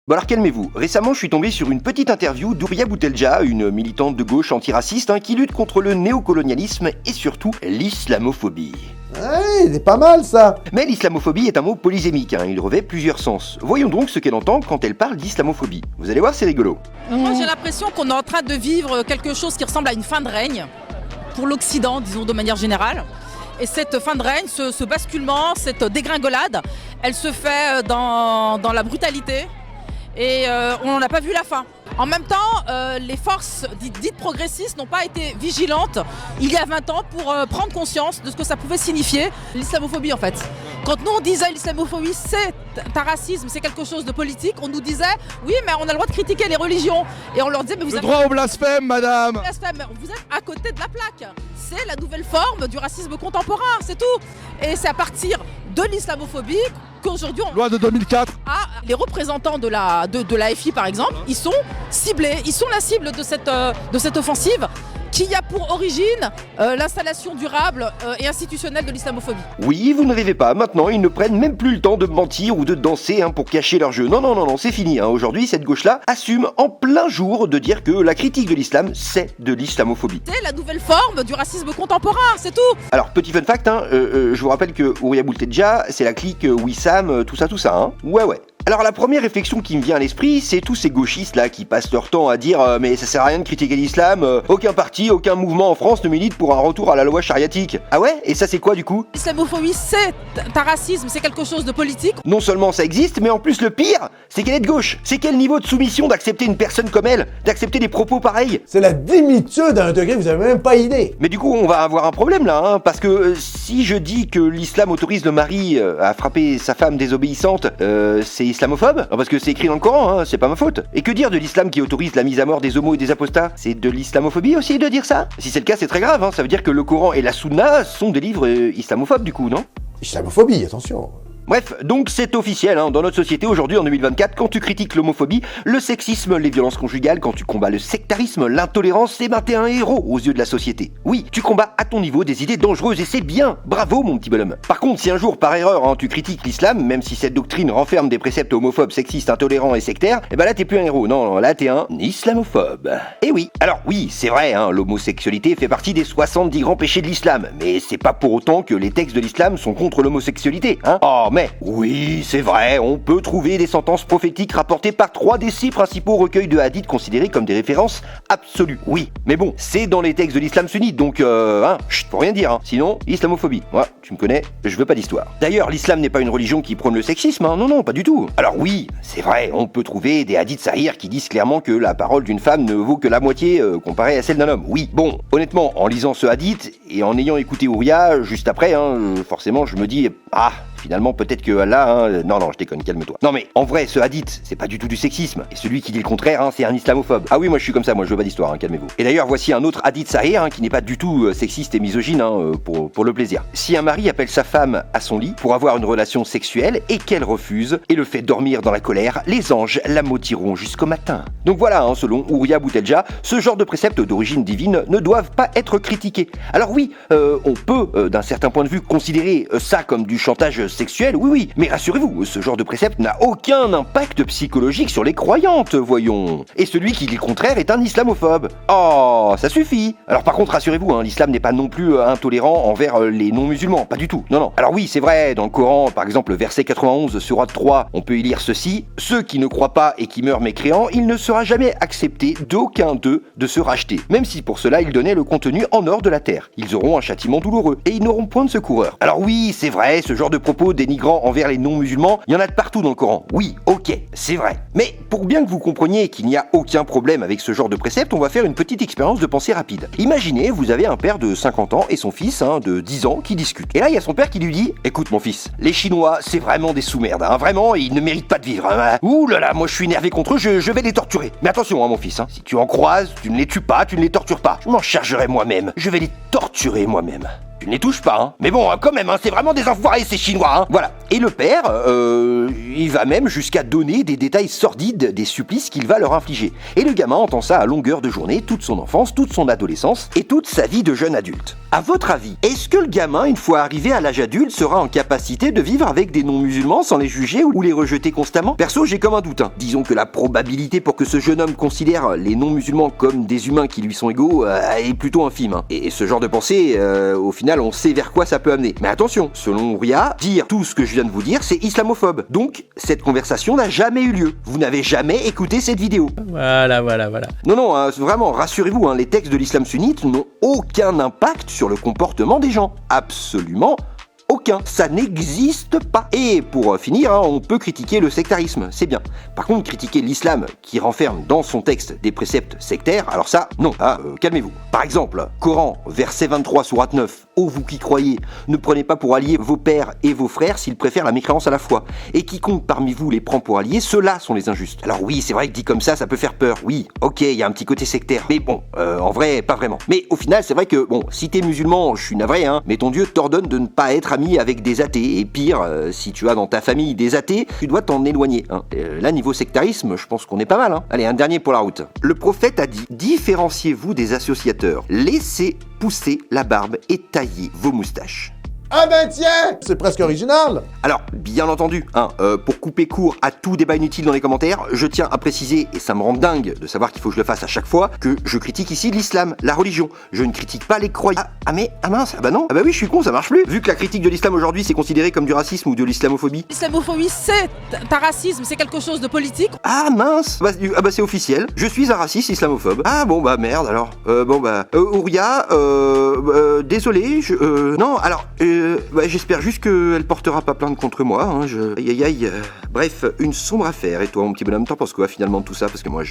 Bon alors calmez-vous, récemment je suis tombé sur une petite interview d'Houria Boutelja, une militante de gauche antiraciste qui lutte contre le néocolonialisme et surtout l'islamophobie. Ouais, c'est pas mal ça. Mais l'islamophobie est un mot polysémique, il revêt plusieurs sens. Voyons donc ce qu'elle entend quand elle parle d'islamophobie. Vous allez voir, c'est rigolo. Moi j'ai l'impression qu'on est en train de vivre quelque chose qui ressemble à une fin de règne, pour l'Occident, disons de manière générale. Et cette fin de règne, ce basculement, cette dégringolade, elle se fait dans la brutalité. Et on n'en a pas vu la fin. En même temps, les forces dites progressistes n'ont pas été vigilantes il y a 20 ans pour prendre conscience de ce que ça pouvait signifier l'islamophobie en fait. Quand nous on disait l'islamophobie c'est un racisme, c'est quelque chose de politique, on nous disait oui mais on a le droit de critiquer les religions. Et on leur disait mais vous le avez droit au blasphème madame. Vous êtes à côté de la plaque. C'est la nouvelle forme du racisme contemporain, c'est tout. Et c'est à partir de l'islamophobie qu'aujourd'hui loi de 2004. Les représentants de la FI par exemple, ils sont ciblés, ils sont la cible de cette offensive qui a pour origine l'installation durable et institutionnelle de l'islamophobie. Oui, vous ne rêvez pas, maintenant ils ne prennent même plus le temps de mentir ou de danser pour cacher leur jeu. Non, c'est fini. Aujourd'hui, cette gauche-là assume en plein jour de dire que la critique de l'islam, c'est de l'islamophobie. C'est la nouvelle forme du racisme contemporain, c'est tout. Alors, petit fun fact, je vous rappelle que Houria Boutelja, c'est la clique Wissam, tout ça, Ouais. Alors la première réflexion qui me vient à l'esprit, c'est tous ces gauchistes là qui passent leur temps à dire mais ça sert à rien de critiquer l'islam, aucun parti, aucun mouvement en France ne milite pour un retour à la loi chariatique. Ah ouais? Et ça c'est quoi du coup? L'islamophobie c'est un racisme, c'est quelque chose de politique. Non seulement ça existe, mais en plus le pire, c'est qu'elle est de gauche. C'est quel niveau de soumission d'accepter une personne comme elle, d'accepter des propos pareils? C'est la démitude à un degré que vous avez même pas idée. Mais du coup on va avoir un problème là, parce que si je dis que l'islam autorise le mari à frapper sa femme désobéissante, c'est islamophobe? Parce que c'est écrit dans le Coran, c'est pas ma faute. Et que dire de l'islam qui autorise la mise à mort des homos et des apostats? C'est de l'islamophobie aussi de dire ça? Si c'est le cas, c'est très grave, ça veut dire que le Coran et la Sunna sont des livres islamophobes du coup, non? Islamophobie, attention. Bref, donc c'est officiel, dans notre société aujourd'hui en 2024, quand tu critiques l'homophobie, le sexisme, les violences conjugales, quand tu combats le sectarisme, l'intolérance, t'es un héros aux yeux de la société. Oui, tu combats à ton niveau des idées dangereuses et c'est bien, bravo mon petit bonhomme. Par contre, si un jour par erreur tu critiques l'islam, même si cette doctrine renferme des préceptes homophobes, sexistes, intolérants et sectaires, là t'es plus un héros, non, là t'es un islamophobe. Et oui, alors oui, c'est vrai, l'homosexualité fait partie des 70 grands péchés de l'islam, mais c'est pas pour autant que les textes de l'islam sont contre l'homosexualité, Oh mais, oui, c'est vrai, on peut trouver des sentences prophétiques rapportées par 3 des 6 principaux recueils de hadiths considérés comme des références absolues. Oui, mais bon, c'est dans les textes de l'islam sunnite, donc faut rien dire, Sinon, islamophobie. Moi, tu me connais, je veux pas d'histoire. D'ailleurs, l'islam n'est pas une religion qui prône le sexisme, non, pas du tout. Alors oui, c'est vrai, on peut trouver des hadiths sahih qui disent clairement que la parole d'une femme ne vaut que la moitié comparée à celle d'un homme. Oui, bon, honnêtement, en lisant ce hadith et en ayant écouté Houria juste après, forcément, je me dis, finalement, peut-être que là, non, je déconne, calme-toi. Non mais, en vrai, ce hadith, c'est pas du tout du sexisme. Et celui qui dit le contraire, c'est un islamophobe. Ah oui, moi je suis comme ça, moi je veux pas d'histoire, calmez-vous. Et d'ailleurs, voici un autre hadith sahih, qui n'est pas du tout sexiste et misogyne, pour le plaisir. Si un mari appelle sa femme à son lit pour avoir une relation sexuelle et qu'elle refuse, et le fait dormir dans la colère, les anges la mautiront jusqu'au matin. Donc voilà, selon Houria Boutelja, ce genre de préceptes d'origine divine ne doivent pas être critiqués. Alors oui, on peut, d'un certain point de vue, considérer ça comme du chantage sexuel, oui, mais rassurez-vous, ce genre de précepte n'a aucun impact psychologique sur les croyantes, voyons. Et celui qui dit le contraire est un islamophobe. Oh, ça suffit. Alors par contre, rassurez-vous, l'islam n'est pas non plus intolérant envers les non-musulmans, pas du tout. Non. Alors oui, c'est vrai, dans le Coran, par exemple, le verset 91, sourate 3, on peut y lire ceci: ceux qui ne croient pas et qui meurent mécréants, il ne sera jamais accepté d'aucun d'eux de se racheter, même si pour cela ils donnaient le contenu en or de la terre. Ils auront un châtiment douloureux et ils n'auront point de secoureur. Alors oui, c'est vrai, ce genre de propos dénigrants envers les non-musulmans, il y en a de partout dans le Coran. Oui, ok, c'est vrai. Mais pour bien que vous compreniez qu'il n'y a aucun problème avec ce genre de précepte, on va faire une petite expérience de pensée rapide. Imaginez, vous avez un père de 50 ans et son fils de 10 ans qui discutent. Et là, il y a son père qui lui dit: écoute mon fils, les Chinois, c'est vraiment des sous-merdes, vraiment, ils ne méritent pas de vivre. Ouh là là, moi je suis énervé contre eux, je vais les torturer. Mais attention, mon fils, si tu en croises, tu ne les tues pas, tu ne les tortures pas. Je m'en chargerai moi-même, je vais les torturer moi-même. Tu tu ne les touches pas, hein. Mais bon, quand même, hein, c'est vraiment des enfoirés ces Chinois, hein. Voilà. Et le père, il va même jusqu'à donner des détails sordides des supplices qu'il va leur infliger. Et le gamin entend ça à longueur de journée, toute son enfance, toute son adolescence et toute sa vie de jeune adulte. À votre avis, est-ce que le gamin, une fois arrivé à l'âge adulte, sera en capacité de vivre avec des non-musulmans sans les juger ou les rejeter constamment? Perso, j'ai comme un doute, hein. Disons que la probabilité pour que ce jeune homme considère les non-musulmans comme des humains qui lui sont égaux est plutôt infime, hein. Et ce genre de pensée, au final, on sait vers quoi ça peut amener. Mais attention, selon Ouria, dire tout ce que je viens de vous dire, c'est islamophobe. Donc, cette conversation n'a jamais eu lieu. Vous n'avez jamais écouté cette vidéo. Voilà. Non, hein, vraiment, rassurez-vous, hein, les textes de l'islam sunnite n'ont aucun impact sur le comportement des gens. Absolument aucun. Ça n'existe pas. Et pour finir, hein, on peut critiquer le sectarisme, c'est bien. Par contre, critiquer l'islam qui renferme dans son texte des préceptes sectaires, alors ça, non. Calmez-vous. Par exemple, Coran, verset 23, sourate 9. Ô vous qui croyez, ne prenez pas pour alliés vos pères et vos frères s'ils préfèrent la mécréance à la foi. Et quiconque parmi vous les prend pour alliés, ceux-là sont les injustes. Alors oui, c'est vrai que dit comme ça peut faire peur. Oui, ok, il y a un petit côté sectaire. Mais bon, en vrai, pas vraiment. Mais au final, c'est vrai que, bon, si t'es musulman, je suis navré, hein, mais ton Dieu t'ordonne de ne pas être ami avec des athées. Et pire, si tu as dans ta famille des athées, tu dois t'en éloigner, hein. Là, niveau sectarisme, je pense qu'on est pas mal, hein. Allez, un dernier pour la route. Le prophète a dit, différenciez-vous des associateurs. Laissez pousser la barbe et taillez vos moustaches. Ah ben tiens, c'est presque original. Alors, bien entendu, hein, pour couper court à tout débat inutile dans les commentaires, je tiens à préciser, et ça me rend dingue de savoir qu'il faut que je le fasse à chaque fois, que je critique ici l'islam, la religion. Je ne critique pas les croyants. Mince, bah non, bah oui, je suis con, ça marche plus. Vu que la critique de l'islam aujourd'hui, c'est considéré comme du racisme ou de l'islamophobie. L'islamophobie, c'est un racisme, c'est quelque chose de politique. Ah mince, bah c'est officiel, je suis un raciste islamophobe. Ah bon bah merde alors. Ouria, désolé, non, alors, j'espère juste qu'elle portera pas plainte contre moi, hein, Aïe. Bref, une sombre affaire. Et toi, mon petit bonhomme, t'en penses quoi finalement de tout ça? Parce que moi,